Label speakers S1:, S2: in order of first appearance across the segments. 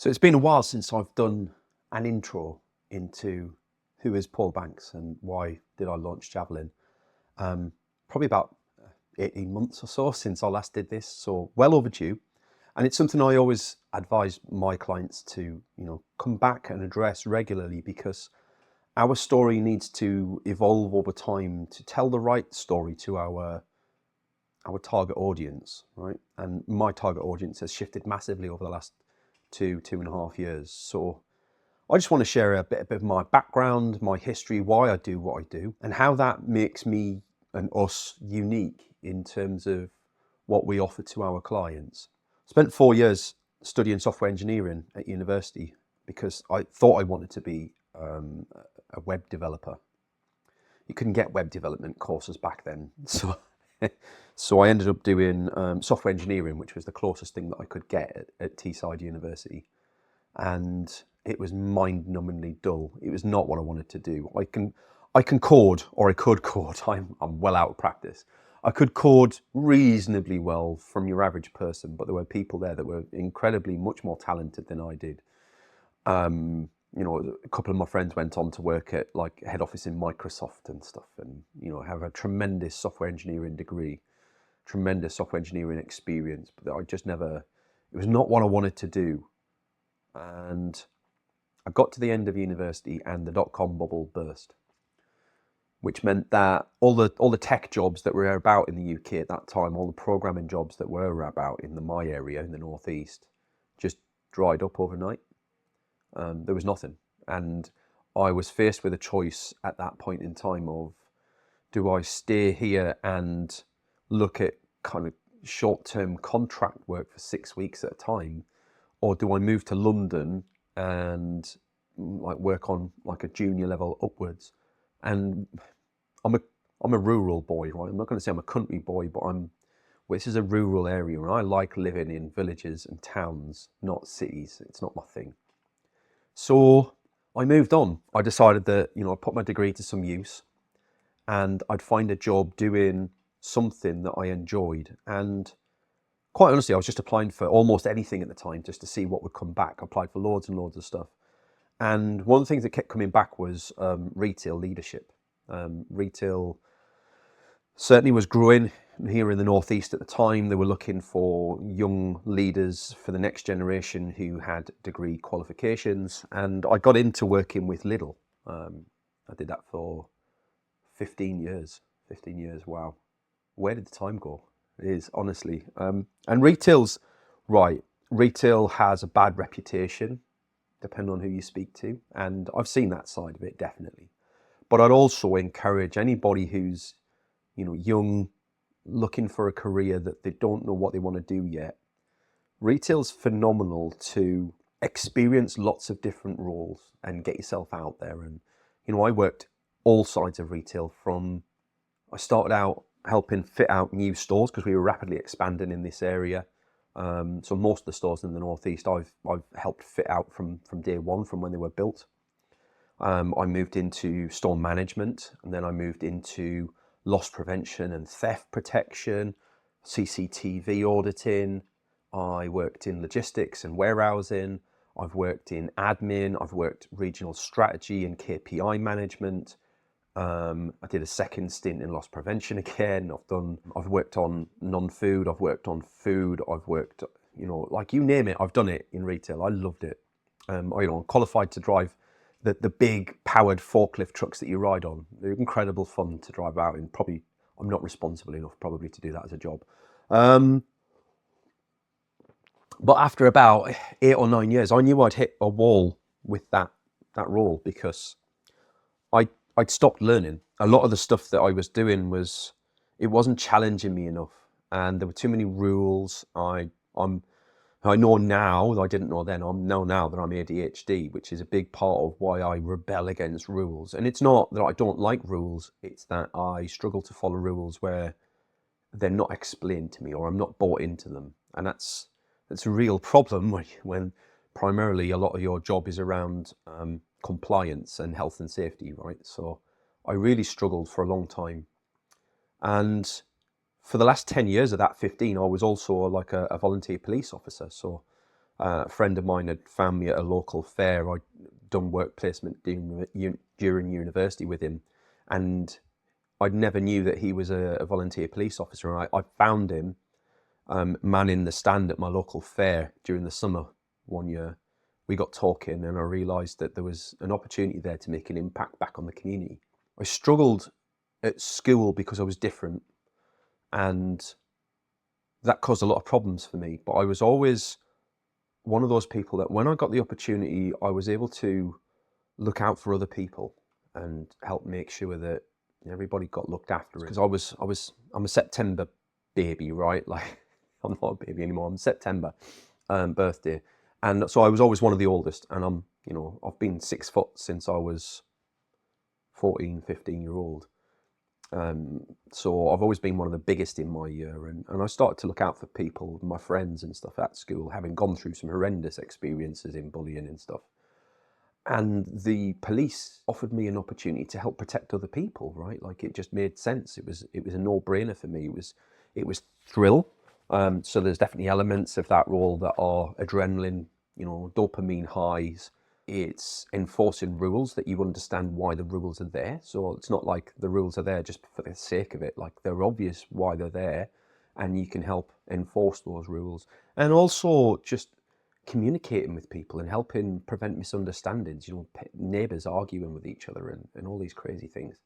S1: So it's been a while since I've done an intro into who is Paul Banks and why did I launch Javelin. Probably about 18 months or so since I last did this, so well overdue. And it's something I always advise my clients to, come back and address regularly, because our story needs to evolve over time to tell the right story to our target audience, right? And my target audience has shifted massively over the last 2.5 years. So I just want to share a bit of my background, my history, why I do what I do, and how that makes me and us unique in terms of what we offer to our clients. Spent 4 years studying software engineering at university because I thought I wanted to be a web developer. You couldn't get web development courses back then, so I ended up doing software engineering, which was the closest thing that I could get at Teesside University, and it was mind-numbingly dull. It was not what I wanted to do. I can code, or I could code. I'm well out of practice. I could code reasonably well from your average person, but there were people there that were incredibly much more talented than I did. A couple of my friends went on to work at like head office in Microsoft and stuff, and have a tremendous software engineering degree, tremendous software engineering experience, but I just never, it was not what I wanted to do. And I got to the end of university and the dot-com bubble burst, which meant that all the tech jobs that were about in the UK at that time, all the programming jobs that were about in my area in the northeast, just dried up overnight. There was nothing, and I was faced with a choice at that point in time of, do I stay here and look at kind of short-term contract work for 6 weeks at a time, or do I move to London and like work on like a junior level upwards? And I'm a rural boy, right? I'm not going to say I'm a country boy, but this is a rural area, and I like living in villages and towns, not cities. It's not my thing. So I moved on. I decided that, I'd put my degree to some use and I'd find a job doing something that I enjoyed. And quite honestly, I was just applying for almost anything at the time just to see what would come back. I applied for loads and loads of stuff. And one of the things that kept coming back was retail leadership. Retail certainly was growing here in the northeast at the time. They were looking for young leaders for the next generation who had degree qualifications, and I got into working with Lidl. I did that for 15 years. 15 years, wow. Where did the time go? It is, honestly. And retail has a bad reputation, depending on who you speak to, and I've seen that side of it, definitely. But I'd also encourage anybody who's young, looking for a career that they don't know what they want to do yet. Retail's phenomenal to experience lots of different roles and get yourself out there. And, I worked all sides of retail. I started out helping fit out new stores because we were rapidly expanding in this area. So most of the stores in the northeast, I've helped fit out from day one, from when they were built. I moved into store management, and then I moved into loss prevention and theft protection, CCTV auditing. I worked in logistics and warehousing. I've worked in admin. I've worked regional strategy and KPI management. I did a second stint in loss prevention again. I've worked on non-food. I've worked on food. I've worked, like you name it, I've done it in retail. I loved it. I'm qualified to drive the big powered forklift trucks that you ride on. They're incredible fun to drive out in. Probably, I'm not responsible enough probably to do that as a job. But after about 8 or 9 years, I knew I'd hit a wall with that role, because I'd stopped learning. A lot of the stuff that I was doing it wasn't challenging me enough, and there were too many rules. I know now, I didn't know then, I know now that I'm ADHD, which is a big part of why I rebel against rules. And it's not that I don't like rules, it's that I struggle to follow rules where they're not explained to me or I'm not bought into them. And that's a real problem when primarily a lot of your job is around compliance and health and safety, right? So I really struggled for a long time. And for the last 10 years of that 15, I was also like a volunteer police officer. So A friend of mine had found me at a local fair. I'd done work placement during university with him, and I never knew that he was a volunteer police officer. And I found him manning the stand at my local fair during the summer one year. We got talking, and I realised that there was an opportunity there to make an impact back on the community. I struggled at school because I was different, and that caused a lot of problems for me. But I was always one of those people that when I got the opportunity, I was able to look out for other people and help make sure that everybody got looked after. Because I'm a September baby, right? Like, I'm not a baby anymore. I'm September birthday, and so I was always one of the oldest. And I've been 6 foot since I was 14, 15-year-old. So I've always been one of the biggest in my year, and I started to look out for people, my friends and stuff at school, having gone through some horrendous experiences in bullying and stuff. And the police offered me an opportunity to help protect other people, right? Like, it just made sense. It was a no-brainer for me. It was thrill. So there's definitely elements of that role that are adrenaline, dopamine highs. It's enforcing rules that you understand why the rules are there. So it's not like the rules are there just for the sake of it. Like, they're obvious why they're there, and you can help enforce those rules. And also just communicating with people and helping prevent misunderstandings, neighbours arguing with each other and all these crazy things.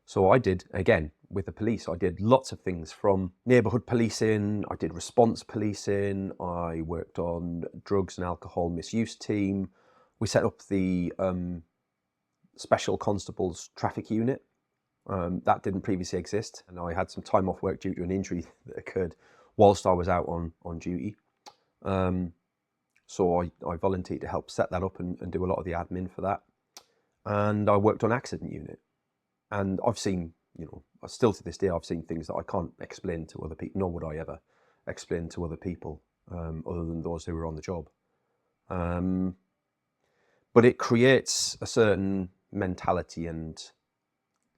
S1: So I did, again, with the police, I did lots of things, from neighbourhood policing, I did response policing, I worked on drugs and alcohol misuse team. We set up the Special Constables Traffic Unit. That didn't previously exist, and I had some time off work due to an injury that occurred whilst I was out on duty. So I volunteered to help set that up and do a lot of the admin for that. And I worked on Accident Unit. And I've seen, still to this day, I've seen things that I can't explain to other people, nor would I ever explain to other people, other than those who were on the job. But it creates a certain mentality and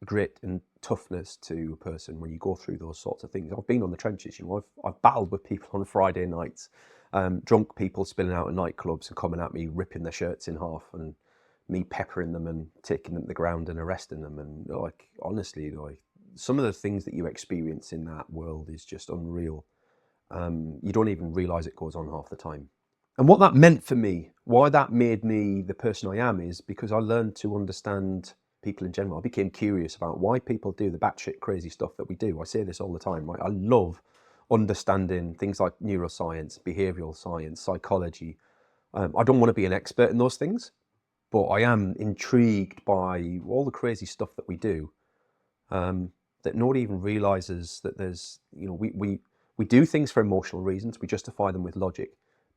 S1: grit and toughness to a person when you go through those sorts of things. I've been on the trenches, I've battled with people on Friday nights, drunk people spilling out of nightclubs and coming at me, ripping their shirts in half, and me peppering them and taking them to the ground and arresting them. And honestly, some of the things that you experience in that world is just unreal. You don't even realise it goes on half the time. And what that meant for me, why that made me the person I am, is because I learned to understand people in general. I became curious about why people do the batshit crazy stuff that we do. I say this all the time, right? I love understanding things like neuroscience, behavioural science, psychology. I don't want to be an expert in those things, but I am intrigued by all the crazy stuff that we do, that nobody even realises that there's, we do things for emotional reasons. We justify them with logic,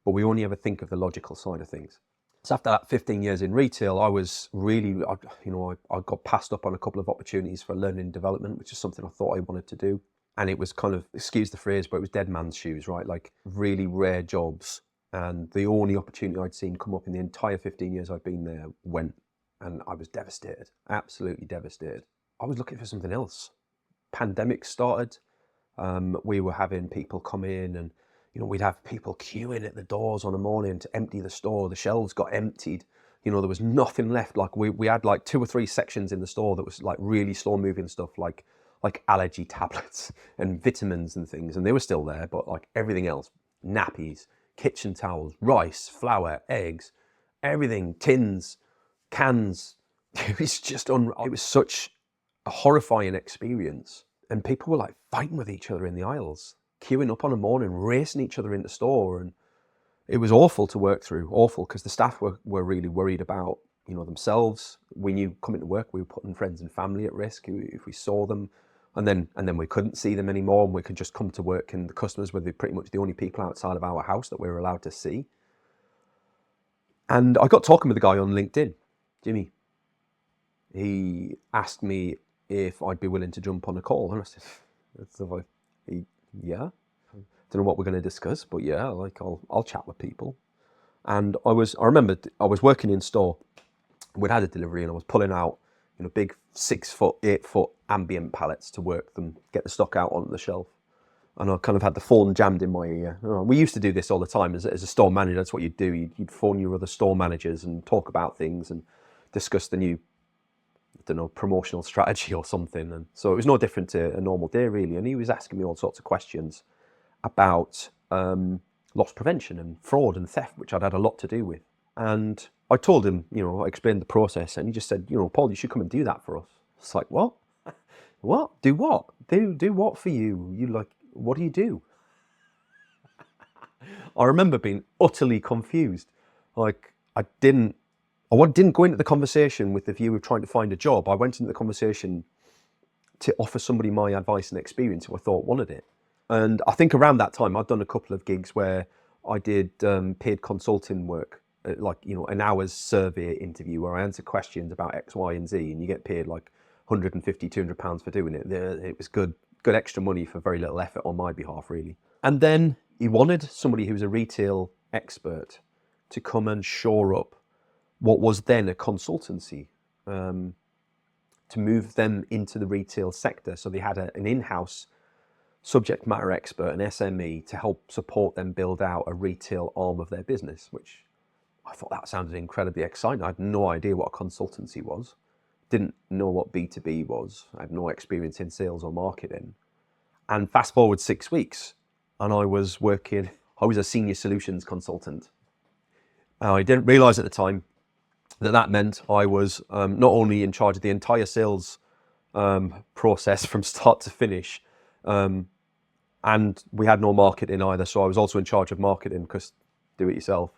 S1: but we only ever think of the logical side of things. So after that 15 years in retail, I was really, I got passed up on a couple of opportunities for learning and development, which is something I thought I wanted to do. And it was kind of, excuse the phrase, but it was dead man's shoes, right? Like, really rare jobs. And the only opportunity I'd seen come up in the entire 15 years I'd been there went, and I was devastated, absolutely devastated. I was looking for something else. Pandemic started. We were having people come in, and we'd have people queuing at the doors on a morning to empty the store. The shelves got emptied. There was nothing left. Like, we had like 2 or 3 sections in the store that was like really slow moving stuff, like allergy tablets and vitamins and things, and they were still there, but like everything else, nappies, kitchen towels, rice, flour, eggs, everything, tins, cans. It was just it was such a horrifying experience. And people were like fighting with each other in the aisles, queuing up on a morning, racing each other into store. And it was awful to work through, awful, because the staff were really worried about, themselves. We knew coming to work, we were putting friends and family at risk if we saw them. And then we couldn't see them anymore, and we could just come to work, and the customers were pretty much the only people outside of our house that we were allowed to see. And I got talking with a guy on LinkedIn, Jimmy. He asked me if I'd be willing to jump on a call, and I said, yeah. Don't know what we're going to discuss, but yeah, like I'll chat with people. And I remember I was working in store. We'd had a delivery, and I was pulling out, big 6 foot, 8 foot ambient pallets to work them, get the stock out onto the shelf. and I kind of had the phone jammed in my ear. We used to do this all the time as a store manager. That's what you'd do. You'd phone your other store managers and talk about things and discuss the new, I don't know, promotional strategy or something. And so it was no different to a normal day, really. And he was asking me all sorts of questions about loss prevention and fraud and theft, which I'd had a lot to do with. And I told him, I explained the process, and he just said, Paul, you should come and do that for us. It's like, what? What? Do what? Do what for you? What do you do? I remember being utterly confused. Like, I didn't go into the conversation with the view of trying to find a job. I went into the conversation to offer somebody my advice and experience who I thought wanted it. And I think around that time, I'd done a couple of gigs where I did paid consulting work, an hour's survey interview where I answer questions about X, Y, and Z, and you get paid like 150, 200 pounds for doing it. It was good extra money for very little effort on my behalf, really. And then he wanted somebody who was a retail expert to come and shore up what was then a consultancy, to move them into the retail sector. So they had an in-house subject matter expert, an SME, to help support them build out a retail arm of their business, which I thought that sounded incredibly exciting. I had no idea what a consultancy was, didn't know what B2B was, I had no experience in sales or marketing. And fast forward 6 weeks, and I was a senior solutions consultant. I didn't realize at the time that meant I was not only in charge of the entire sales process from start to finish, and we had no marketing either, so I was also in charge of marketing, because do it yourself,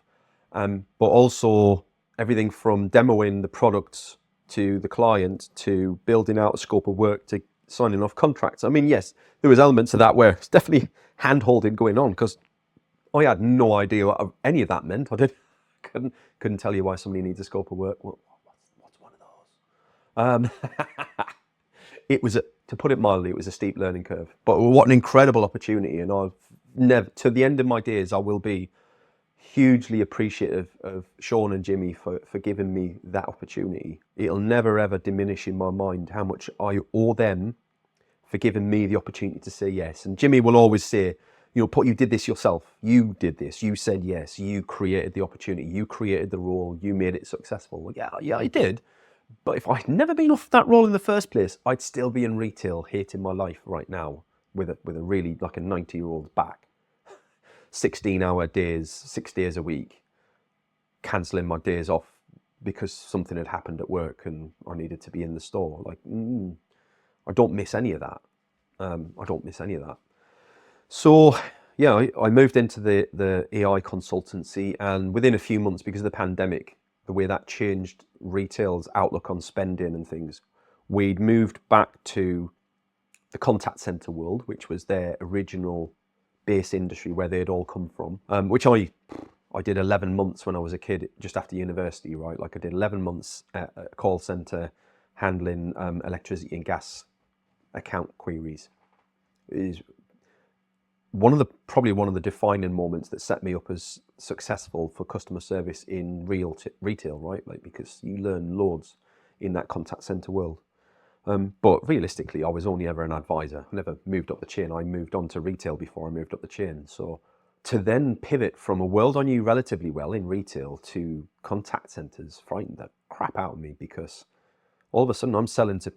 S1: but also everything from demoing the products to the client to building out a scope of work to signing off contracts. I mean, yes, there was elements of that where it's definitely hand-holding going on, because I had no idea what any of that meant. I couldn't tell you why somebody needs a scope of work. What's one of those? It was, to put it mildly, it was a steep learning curve. But what an incredible opportunity, and I've never, to the end of my days, I will be hugely appreciative of Sean and Jimmy for giving me that opportunity. It'll never ever diminish in my mind how much I owe them for giving me the opportunity to say yes. And Jimmy will always say, Paul, you did this yourself. You did this. You said yes. You created the opportunity. You created the role. You made it successful. Well, yeah, I did. But if I'd never been offered that role in the first place, I'd still be in retail, hating my life right now with a really like a 90-year-old's back. 16-hour days, 6 days a week, cancelling my days off because something had happened at work and I needed to be in the store. I don't miss any of that. I don't miss any of that. So yeah, I moved into the AI consultancy, and within a few months, because of the pandemic, the way that changed retail's outlook on spending and things, we'd moved back to the contact center world, which was their original base industry where they'd all come from, which I did 11 months when I was a kid, just after university, right? Like I did 11 months at a call center handling electricity and gas account queries. It is probably one of the defining moments that set me up as successful for customer service in retail, right? Like, because you learn loads in that contact center world. But realistically, I was only ever an advisor. I never moved up the chain. I moved on to retail before I moved up the chain. So to then pivot from a world I knew relatively well in retail to contact centers frightened the crap out of me, because all of a sudden I'm selling to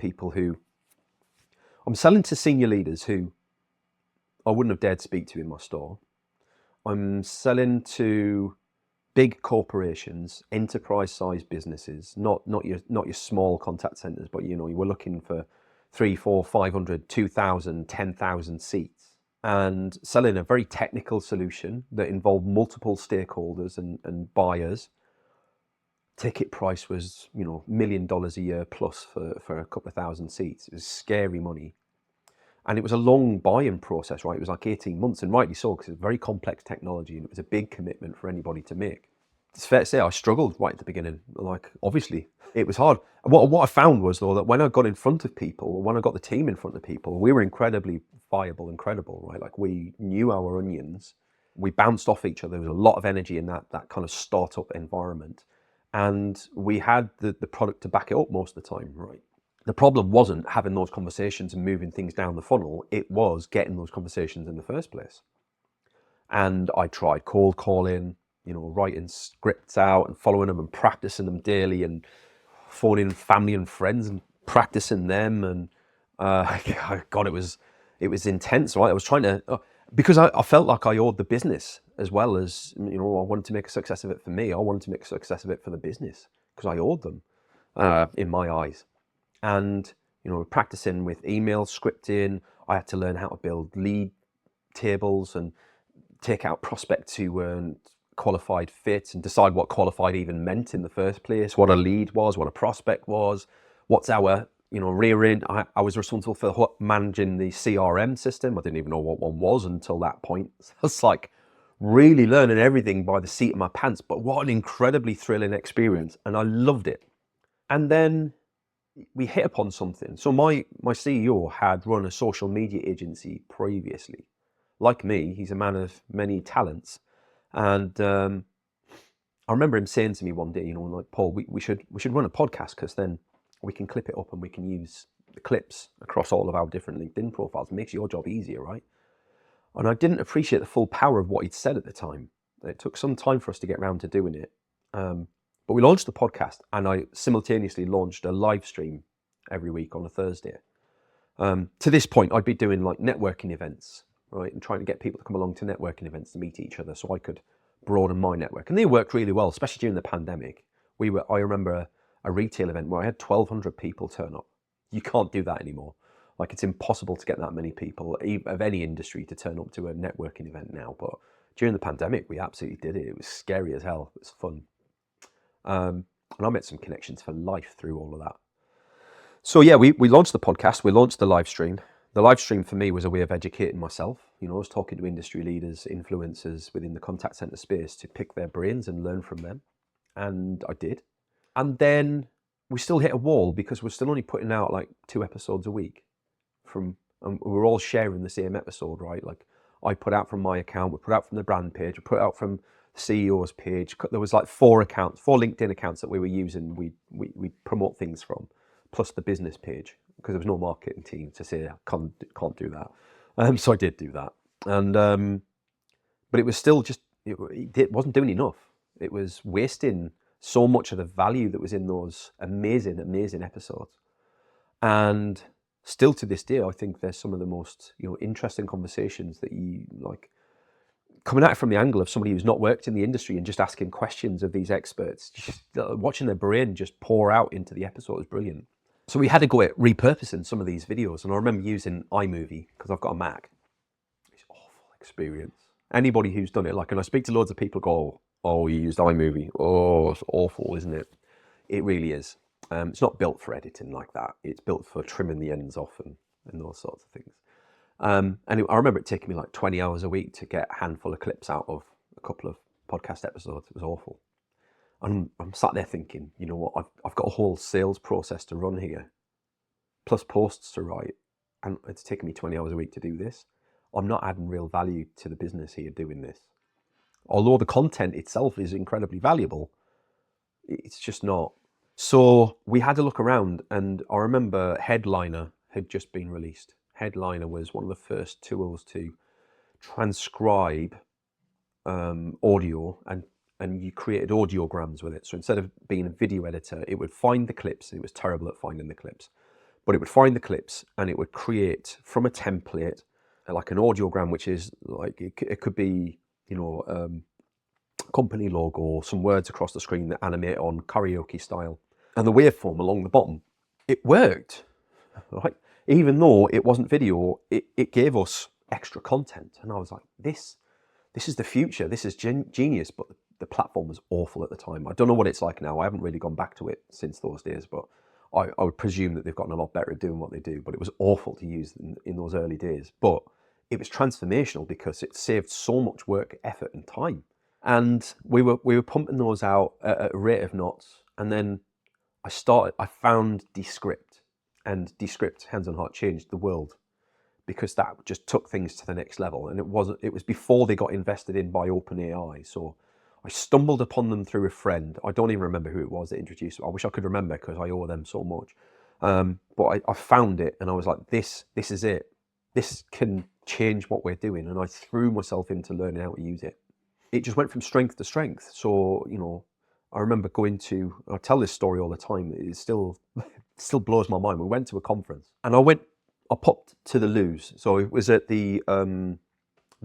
S1: senior leaders who I wouldn't have dared speak to in my store. I'm selling to big corporations, enterprise-sized businesses, not your small contact centers, but you were looking for 300, 400, 500, 2,000, 10,000 seats, and selling a very technical solution that involved multiple stakeholders and buyers. Ticket price was $1 million a year plus for a couple of thousand seats. It was scary money. And it was a long buy-in process, right? It was like 18 months, and rightly so, because it's very complex technology and it was a big commitment for anybody to make. It's fair to say I struggled right at the beginning. Like, obviously, it was hard. What I found was, though, that when I got in front of people, when I got the team in front of people, we were incredibly viable and credible, right? Like, we knew our onions. We bounced off each other. There was a lot of energy in that kind of startup environment. And we had the product to back it up most of the time, right? The problem wasn't having those conversations and moving things down the funnel. It was getting those conversations in the first place. And I tried cold calling, writing scripts out and following them and practicing them daily, and phoning family and friends and practicing them. And God, it was intense, right? I was trying to, because I felt like I owed the business as well as, I wanted to make a success of it for me. I wanted to make a success of it for the business because I owed them, in my eyes. And, practicing with email scripting, I had to learn how to build lead tables and take out prospects who weren't qualified fit and decide what qualified even meant in the first place, what a lead was, what a prospect was, what's our, rear end. I was responsible for managing the CRM system. I didn't even know what one was until that point. So it's like really learning everything by the seat of my pants, but what an incredibly thrilling experience. And I loved it. And then we hit upon something. So my CEO had run a social media agency previously. Like me, he's a man of many talents. And I remember him saying to me one day, like, Paul, we should run a podcast, because then we can clip it up and we can use the clips across all of our different LinkedIn profiles. It makes your job easier, right? And I didn't appreciate the full power of what he'd said at the time. It took some time for us to get around to doing it. But we launched the podcast, and I simultaneously launched a live stream every week on a Thursday. To this point, I'd be doing like networking events, right, and trying to get people to come along to networking events to meet each other so I could broaden my network. And they worked really well, especially during the pandemic. I remember a retail event where I had 1,200 people turn up. You can't do that anymore. Like, it's impossible to get that many people of any industry to turn up to a networking event now. But during the pandemic, we absolutely did it. It was scary as hell. It was fun. And I met some connections for life through all of that. So yeah, we launched the podcast, we launched the live stream. The live stream for me was a way of educating myself. I was talking to industry leaders, influencers within the contact center space to pick their brains and learn from them. And I did. And then we still hit a wall because we're still only putting out like 2 episodes a week and we're all sharing the same episode, right? Like, I put out from my account, we put out from the brand page, we put out from the CEO's page. There was like 4 LinkedIn accounts that we were using. We promote things from, plus the business page, because there was no marketing team to say I can't do that. So I did do that, and but it was still just, it wasn't doing enough. It was wasting so much of the value that was in those amazing episodes. And still to this day, I think there's some of the most interesting conversations that you like, coming at it from the angle of somebody who's not worked in the industry and just asking questions of these experts. Just watching their brain just pour out into the episode is brilliant. So we had to go at repurposing some of these videos, and I remember using iMovie because I've got a Mac. It's an awful experience. Anybody who's done it, like, and I speak to loads of people, go, oh, you used iMovie. Oh, it's awful, isn't it? It really is. It's not built for editing like that. It's built for trimming the ends off and those sorts of things. And I remember it taking me like 20 hours a week to get a handful of clips out of a couple of podcast episodes. It was awful. And I'm sat there thinking, you know what, I've got a whole sales process to run here, plus posts to write, and it's taken me 20 hours a week to do this. I'm not adding real value to the business here doing this. Although the content itself is incredibly valuable, it's just not. So we had to look around, and I remember Headliner had just been released. Headliner was one of the first tools to transcribe audio, and you created audiograms with it. So instead of being a video editor, it would find the clips. It was terrible at finding the clips, but it would find the clips and it would create from a template like an audiogram, which is like, it could be, company logo, some words across the screen that animate on karaoke style, and the waveform along the bottom. It worked, right? Even though it wasn't video, it gave us extra content. And I was like, this is the future. This is genius. But the platform was awful at the time. I don't know what it's like now. I haven't really gone back to it since those days, but I would presume that they've gotten a lot better at doing what they do. But it was awful to use in those early days. But it was transformational because it saved so much work, effort, and time. And we were pumping those out at a rate of knots. And then I found Descript, and Descript, hands on heart, changed the world, because that just took things to the next level. And it was before they got invested in by OpenAI. So I stumbled upon them through a friend. I don't even remember who it was that introduced them. I wish I could remember, because I owe them so much. But I found it, and I was like, this is it. This can change what we're doing. And I threw myself into learning how to use it. It just went from strength to strength. So, you know, I remember I tell this story all the time. It still blows my mind. We went to a conference, and I popped to the loos. So it was at the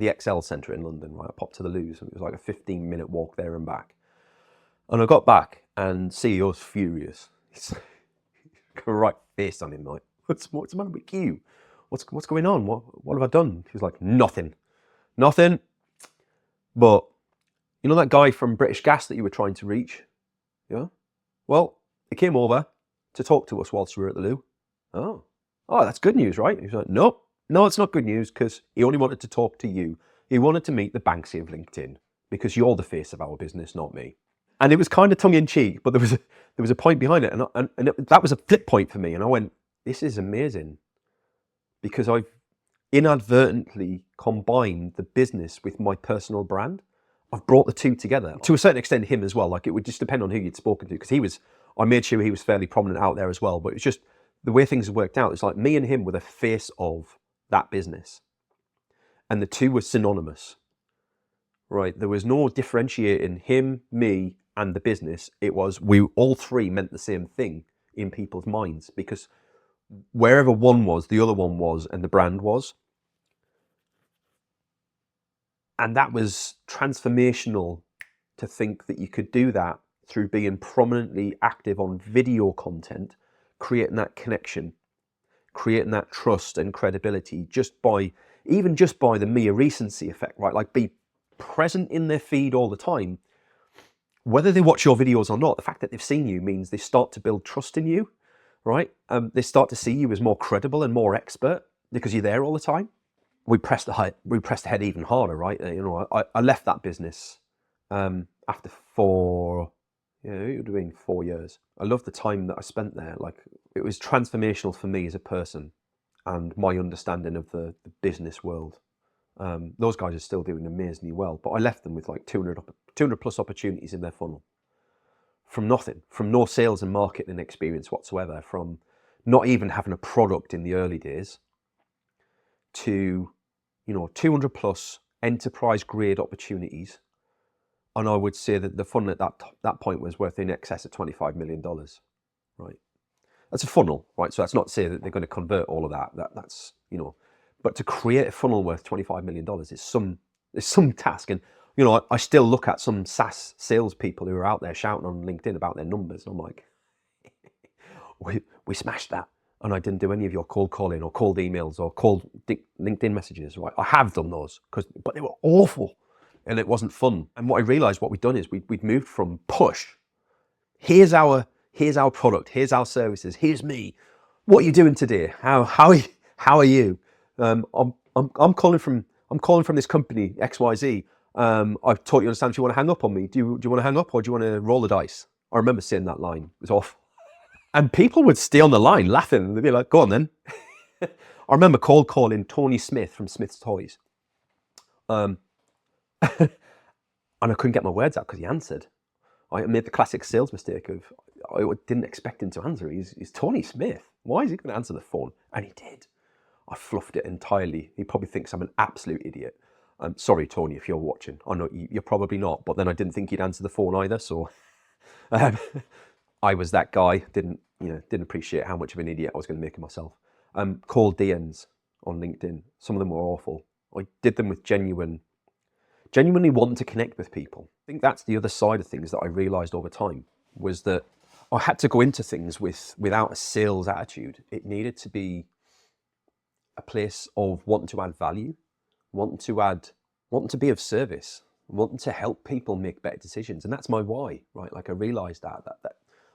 S1: XL Centre in London, right? I popped to the loos, and it was like a 15-minute walk there and back. And I got back, and CEO's furious. He's got a right face on him, like, what's the matter with you? What's going on? What have I done? He was like, nothing. But you know that guy from British Gas that you were trying to reach? Yeah. Well, he came over to talk to us whilst we were at the loo. Oh, that's good news, right? He's like, no, it's not good news, because he only wanted to talk to you. He wanted to meet the Banksy of LinkedIn, because you're the face of our business, not me. And it was kind of tongue in cheek, but there was a point behind it, and that was a flip point for me. And I went, this is amazing, because I've inadvertently combined the business with my personal brand. I've brought the two together. To a certain extent, him as well. Like, it would just depend on who you'd spoken to, because I made sure he was fairly prominent out there as well. But it's just the way things have worked out. It's like me and him were the face of that business, and the two were synonymous, right? There was no differentiating him, me, and the business. It was, we all three meant the same thing in people's minds, because wherever one was, the other one was, and the brand was. And that was transformational, to think that you could do that through being prominently active on video content, creating that connection, creating that trust and credibility, even just by the mere recency effect, right? Like, be present in their feed all the time. Whether they watch your videos or not, the fact that they've seen you means they start to build trust in you, right? They start to see you as more credible and more expert because you're there all the time. We pressed ahead even harder, right? You know, I left that business after it would have been 4 years. I loved the time that I spent there. Like, it was transformational for me as a person and my understanding of the business world. Those guys are still doing amazingly well, but I left them with like 200 plus opportunities in their funnel. From nothing, from no sales and marketing experience whatsoever, from not even having a product in the early days, to, you know, 200 plus enterprise grade opportunities. And I would say that the funnel at that point was worth in excess of $25 million, right? That's a funnel, right? So that's not to say that they're going to convert all of that. That's, you know, but to create a funnel worth $25 million is some task. And, you know, I still look at some SaaS salespeople who are out there shouting on LinkedIn about their numbers. And I'm like, we smashed that. And I didn't do any of your cold calling or cold emails or cold LinkedIn messages, right? I have done those, but they were awful and it wasn't fun. And what I realized what we'd done is we'd moved from push. Here's our product. Here's our services. Here's me. What are you doing today? How are you? I'm calling from this company XYZ. I've taught you understand. If you want to hang up on me, do you want to hang up, or do you want to roll the dice? I remember saying that line. It was awful. And people would stay on the line laughing. They'd be like, go on then. I remember cold calling Tony Smith from Smith's Toys. And I couldn't get my words out because he answered. I made the classic sales mistake of, I didn't expect him to answer. He's Tony Smith. Why is he going to answer the phone? And he did. I fluffed it entirely. He probably thinks I'm an absolute idiot. I'm sorry, Tony, if you're watching. I know you're probably not, but then I didn't think he'd answer the phone either. So I was that guy. Didn't appreciate how much of an idiot I was going to make of myself. Cold DMs on LinkedIn. Some of them were awful. I did them with genuinely wanting to connect with people. I think that's the other side of things that I realized over time, was that I had to go into things without a sales attitude. It needed to be a place of wanting to add value, wanting to be of service, wanting to help people make better decisions. And that's my why, right? Like, I realized that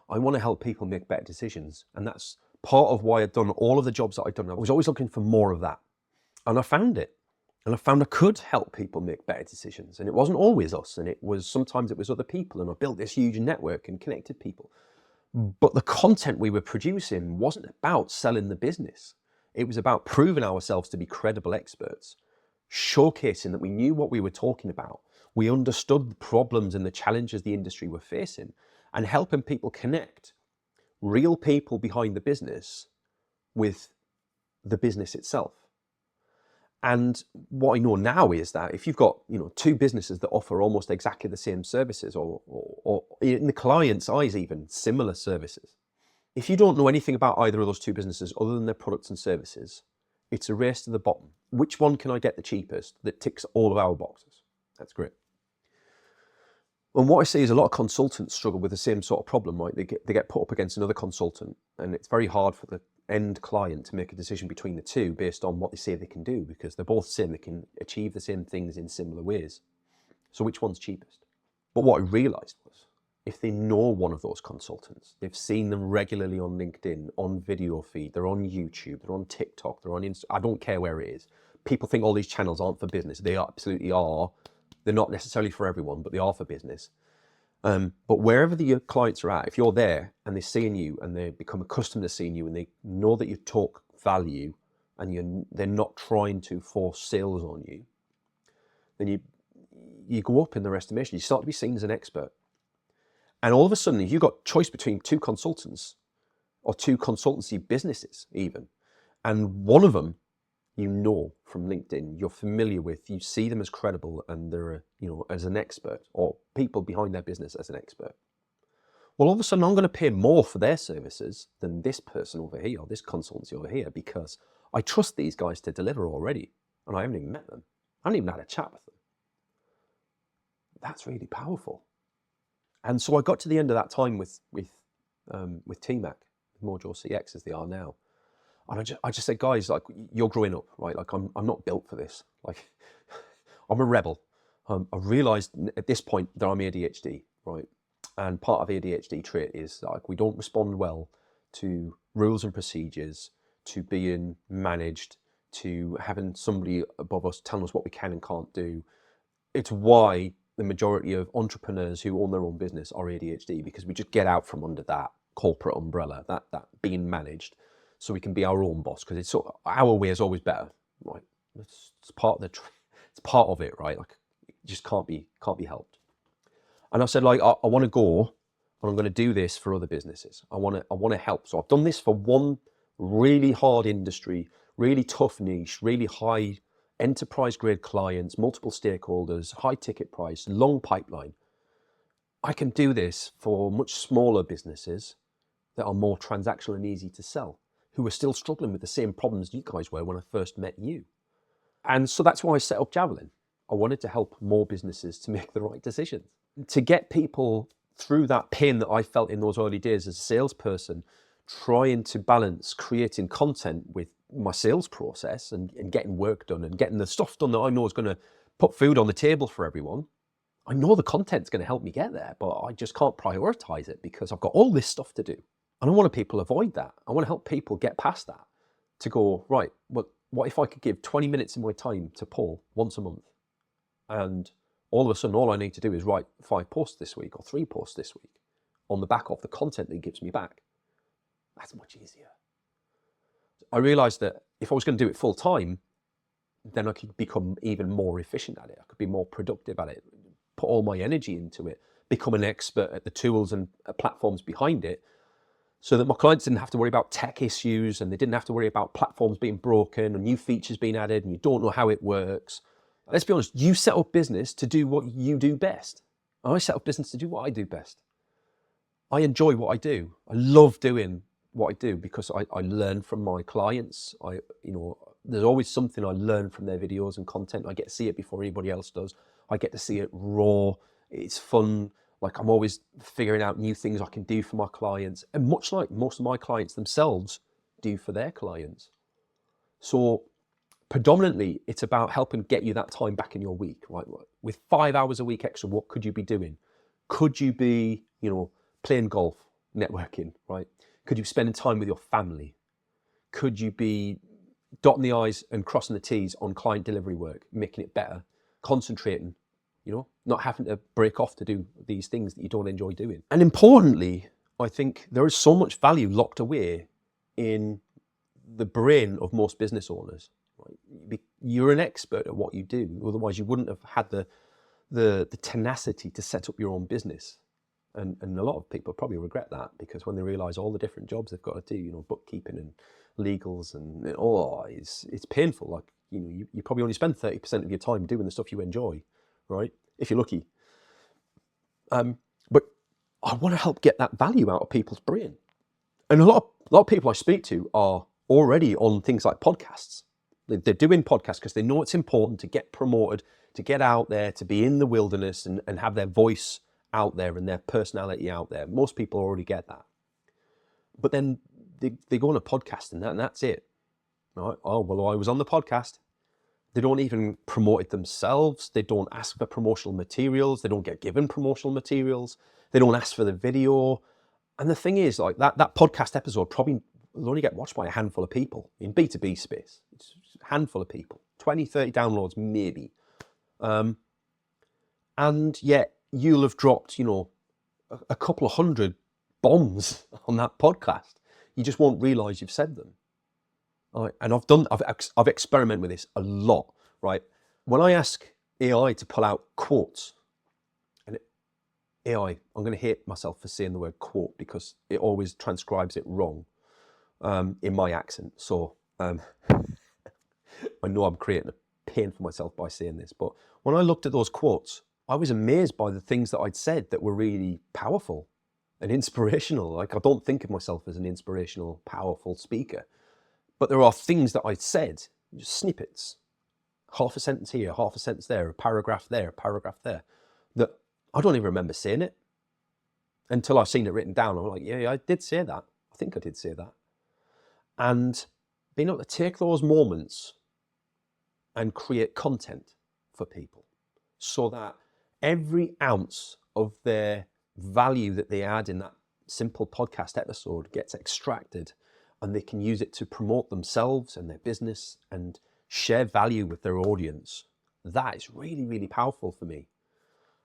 S1: I want to help people make better decisions. And that's part of why I'd done all of the jobs that I'd done. I was always looking for more of that. And I found it. And I found I could help people make better decisions. And it wasn't always us. And sometimes it was other people. And I built this huge network and connected people. But the content we were producing wasn't about selling the business. It was about proving ourselves to be credible experts, showcasing that we knew what we were talking about. We understood the problems and the challenges the industry were facing, and helping people connect real people behind the business with the business itself. And what I know now is that if you've got, two businesses that offer almost exactly the same services, or in the client's eyes even similar services, if you don't know anything about either of those two businesses other than their products and services, it's a race to the bottom. Which one can I get the cheapest that ticks all of our boxes? That's great. And what I see is a lot of consultants struggle with the same sort of problem, right? They get put up against another consultant, and it's very hard for the end client to make a decision between the two based on what they say they can do, because they're both saying they can achieve the same things in similar ways. So which one's cheapest? But what I realized was, if they know one of those consultants, they've seen them regularly on LinkedIn, on video feed, they're on YouTube, they're on TikTok, they're on Insta, I don't care where it is. People think all these channels aren't for business. They absolutely are. They're not necessarily for everyone, but they are for business. But wherever your clients are at, if you're there and they're seeing you and they become accustomed to seeing you and they know that you talk value and they're not trying to force sales on you, then you go up in their estimation. You start to be seen as an expert. And all of a sudden, if you've got choice between two consultants or two consultancy businesses even, and one of them from LinkedIn, you're familiar with, you see them as credible and they're, as an expert, or people behind their business as an expert. Well, all of a sudden I'm going to pay more for their services than this person over here, or this consultancy over here, because I trust these guys to deliver already. And I haven't even met them. I haven't even had a chat with them. That's really powerful. And so I got to the end of that time with TMAC, Mojo CX as they are now. And I just said, guys, like, you're growing up, right? Like, I'm not built for this. Like, I'm a rebel. I realized at this point that I'm ADHD, right? And part of ADHD trait is like, we don't respond well to rules and procedures, to being managed, to having somebody above us telling us what we can and can't do. It's why the majority of entrepreneurs who own their own business are ADHD, because we just get out from under that corporate umbrella, that being managed, so we can be our own boss, because it's our way is always better, right? It's part of it's part of it, right? Like, it just can't be helped. And I said, like, I want to go, and I'm going to do this for other businesses. I want to help. So I've done this for one really hard industry, really tough niche, really high enterprise grade clients, multiple stakeholders, high ticket price, long pipeline. I can do this for much smaller businesses that are more transactional and easy to sell, who are still struggling with the same problems you guys were when I first met you. And so that's why I set up Javelin. I wanted to help more businesses to make the right decisions, to get people through that pain that I felt in those early days as a salesperson, trying to balance creating content with my sales process and getting work done and getting the stuff done that I know is going to put food on the table for everyone. I know the content's going to help me get there, but I just can't prioritize it because I've got all this stuff to do. And I want people to avoid that. I want to help people get past that, to go, right, well, what if I could give 20 minutes of my time to Paul once a month? And all of a sudden, all I need to do is write 5 posts this week or 3 posts this week on the back of the content that he gives me back. That's much easier. I realized that if I was going to do it full time, then I could become even more efficient at it. I could be more productive at it, put all my energy into it, become an expert at the tools and platforms behind it, so that my clients didn't have to worry about tech issues and they didn't have to worry about platforms being broken and new features being added and you don't know how it works. Let's be honest, you set up business to do what you do best. I set up business to do what I do best. I enjoy what I do. I love doing what I do because I learn from my clients. There's always something I learn from their videos and content. I get to see it before anybody else does. I get to see it raw. It's fun. Like, I'm always figuring out new things I can do for my clients, and much like most of my clients themselves do for their clients. So predominantly, it's about helping get you that time back in your week, right? With 5 hours a week extra, what could you be doing? Could you be, playing golf, networking, right? Could you be spending time with your family? Could you be dotting the I's and crossing the T's on client delivery work, making it better, concentrating, not having to break off to do these things that you don't enjoy doing? And importantly, I think there is so much value locked away in the brain of most business owners. Right? You're an expert at what you do. Otherwise, you wouldn't have had the tenacity to set up your own business. And a lot of people probably regret that, because when they realise all the different jobs they've got to do, bookkeeping and legals, and it's painful. Like, you probably only spend 30% of your time doing the stuff you enjoy, right? If you're lucky. But I want to help get that value out of people's brain. And a lot of people I speak to are already on things like podcasts. They're doing podcasts because they know it's important to get promoted, to get out there, to be in the wilderness and have their voice out there and their personality out there. Most people already get that. But then they go on a podcast and that's it. Right? Oh, well, I was on the podcast. They don't even promote it themselves. They don't ask for promotional materials. They don't get given promotional materials. They don't ask for the video. And the thing is, like, that podcast episode probably will only get watched by a handful of people in B2B space. It's a handful of people, 20, 30 downloads, maybe. And yet you'll have dropped, a couple of hundred bombs on that podcast. You just won't realize you've said them. Right? And I've experimented with this a lot, right? When I ask AI to pull out quotes, and AI, I'm going to hate myself for saying the word quote because it always transcribes it wrong in my accent. So I know I'm creating a pain for myself by saying this, but when I looked at those quotes, I was amazed by the things that I'd said that were really powerful and inspirational. Like, I don't think of myself as an inspirational, powerful speaker, but there are things that I'd said, just snippets, half a sentence here, half a sentence there, a paragraph there, that I don't even remember saying it until I've seen it written down. I'm like, yeah, I did say that. I think I did say that. And being able to take those moments and create content for people so that every ounce of their value that they add in that simple podcast episode gets extracted, and they can use it to promote themselves and their business and share value with their audience. That is really, really powerful for me.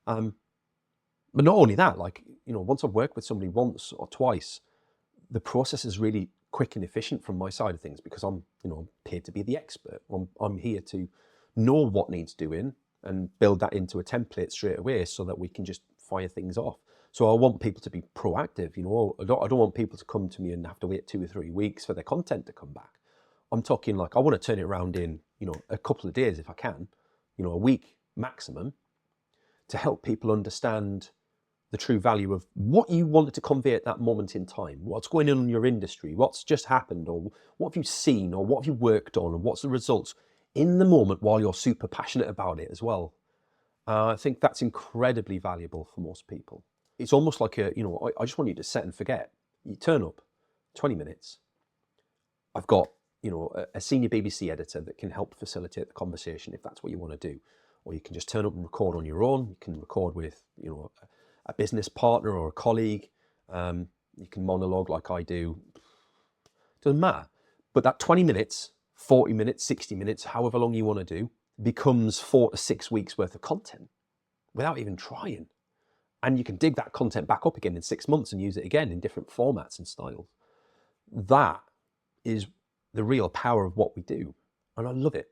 S1: But not only that, like, once I've worked with somebody once or twice, the process is really quick and efficient from my side of things, because I'm paid to be the expert. I'm here to know what needs doing and build that into a template straight away so that we can just fire things off. So I want people to be proactive. I don't want people to come to me and have to wait 2 or 3 weeks for their content to come back. I'm talking like, I want to turn it around in, a couple of days if I can, a week maximum, to help people understand the true value of what you wanted to convey at that moment in time, what's going on in your industry, what's just happened, or what have you seen, or what have you worked on, and what's the results in the moment while you're super passionate about it as well. I think that's incredibly valuable for most people. It's almost like I just want you to set and forget. You turn up, 20 minutes. I've got, a senior BBC editor that can help facilitate the conversation if that's what you want to do. Or you can just turn up and record on your own. You can record with, a business partner or a colleague. You can monologue like I do. Doesn't matter. But that 20 minutes, 40 minutes, 60 minutes, however long you want to do, becomes 4 to 6 weeks worth of content without even trying. And you can dig that content back up again in 6 months and use it again in different formats and styles. That is the real power of what we do. And I love it,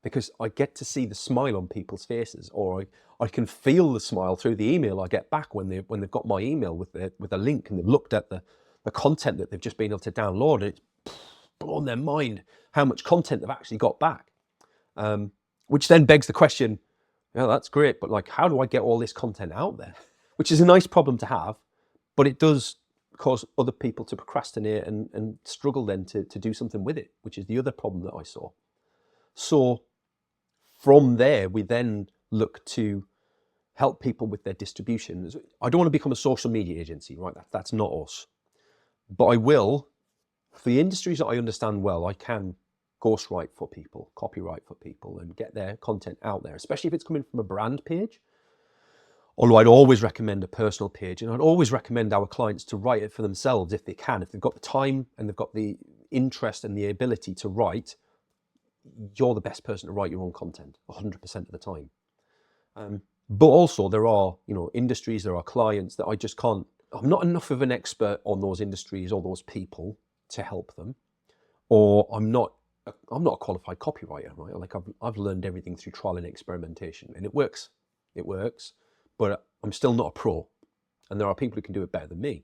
S1: because I get to see the smile on people's faces, or I can feel the smile through the email I get back when they've got my email with a link and they've looked at the content that they've just been able to download, and it's blown their mind how much content they've actually got back. Which then begs the question, that's great, but like, how do I get all this content out there? Which is a nice problem to have, but it does cause other people to procrastinate and struggle then to do something with it, which is the other problem that I saw. So from there, we then look to help people with their distribution. I don't want to become a social media agency, right? That's not us. But I will, for the industries that I understand well, I can ghostwrite for people, copyright for people, and get their content out there, especially if it's coming from a brand page. Although I'd always recommend a personal page, and I'd always recommend our clients to write it for themselves if they can. If they've got the time and they've got the interest and the ability to write, you're the best person to write your own content 100% of the time. But also there are, industries, there are clients that I just can't, I'm not enough of an expert on those industries or those people to help them, or I'm not a qualified copywriter, right? Like I've learned everything through trial and experimentation, and it works, but I'm still not a pro. And there are people who can do it better than me.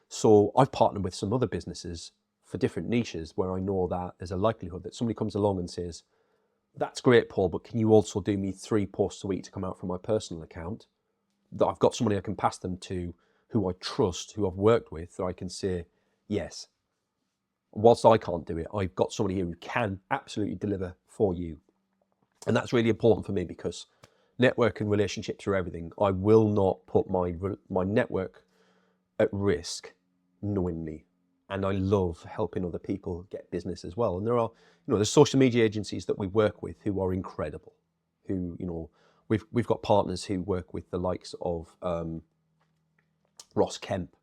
S1: So I've partnered with some other businesses for different niches where I know that there's a likelihood that somebody comes along and says, that's great, Paul, but can you also do me 3 posts a week to come out from my personal account? That I've got somebody I can pass them to who I trust, who I've worked with, that I can say, yes, whilst I can't do it, I've got somebody here who can absolutely deliver for you. And that's really important for me because network and relationships are everything. I will not put my network at risk knowingly. And I love helping other people get business as well. And there are, there's social media agencies that we work with who are incredible, who, we've got partners who work with the likes of Ross Kemp.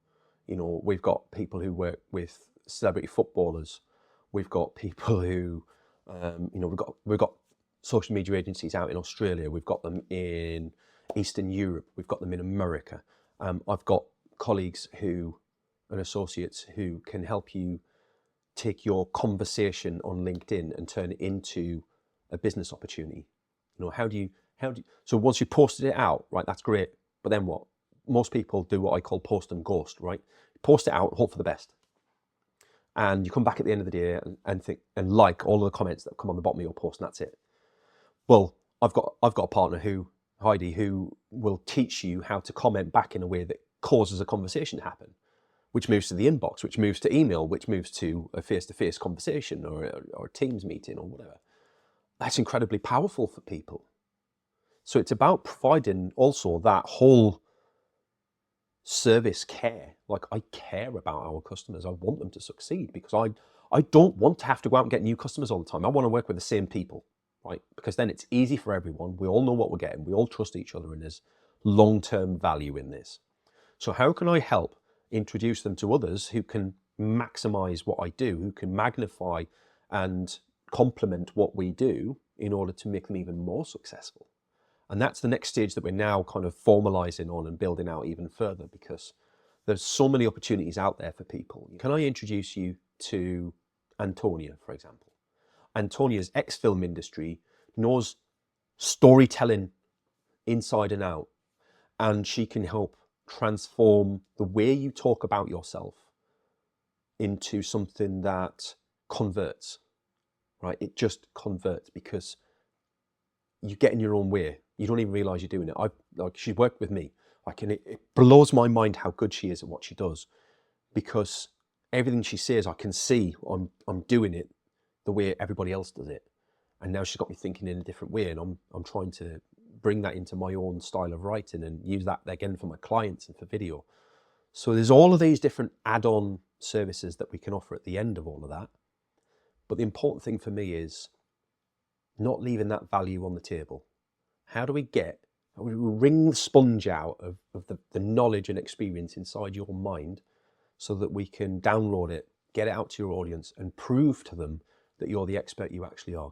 S1: We've got people who work with celebrity footballers. We've got people who, we've got social media agencies out in Australia. We've got them in Eastern Europe. We've got them in America. I've got colleagues and associates who can help you take your conversation on LinkedIn and turn it into a business opportunity. So once you posted it out, right, that's great. But then what? Most people do what I call post and ghost, right? Post it out, hope for the best. And you come back at the end of the day and think and like all of the comments that come on the bottom of your post, and that's it. Well, I've got a partner Heidi, who will teach you how to comment back in a way that causes a conversation to happen, which moves to the inbox, which moves to email, which moves to a face-to-face conversation or a Teams meeting or whatever. That's incredibly powerful for people. So it's about providing also that whole service care. Like, I care about our customers. I want them to succeed because I don't want to have to go out and get new customers all the time. I want to work with the same people, right? Because then it's easy for everyone. We all know what we're getting. We all trust each other, and there's long-term value in this. So how can I help introduce them to others who can maximize what I do, who can magnify and complement what we do in order to make them even more successful? And that's the next stage that we're now kind of formalizing on and building out even further, because there's so many opportunities out there for people. Can I introduce you to Antonia, for example? Antonia's ex-film industry, knows storytelling inside and out, and she can help transform the way you talk about yourself into something that converts, right? It just converts because you get in your own way. You don't even realize you're doing it. She worked with me. It blows my mind how good she is at what she does, because everything she says, I can see I'm doing it the way everybody else does it. And now she's got me thinking in a different way, and I'm trying to bring that into my own style of writing and use that again for my clients and for video. So there's all of these different add-on services that we can offer at the end of all of that. But the important thing for me is not leaving that value on the table. How do we wring the sponge out of the knowledge and experience inside your mind so that we can download it, get it out to your audience, and prove to them that you're the expert you actually are?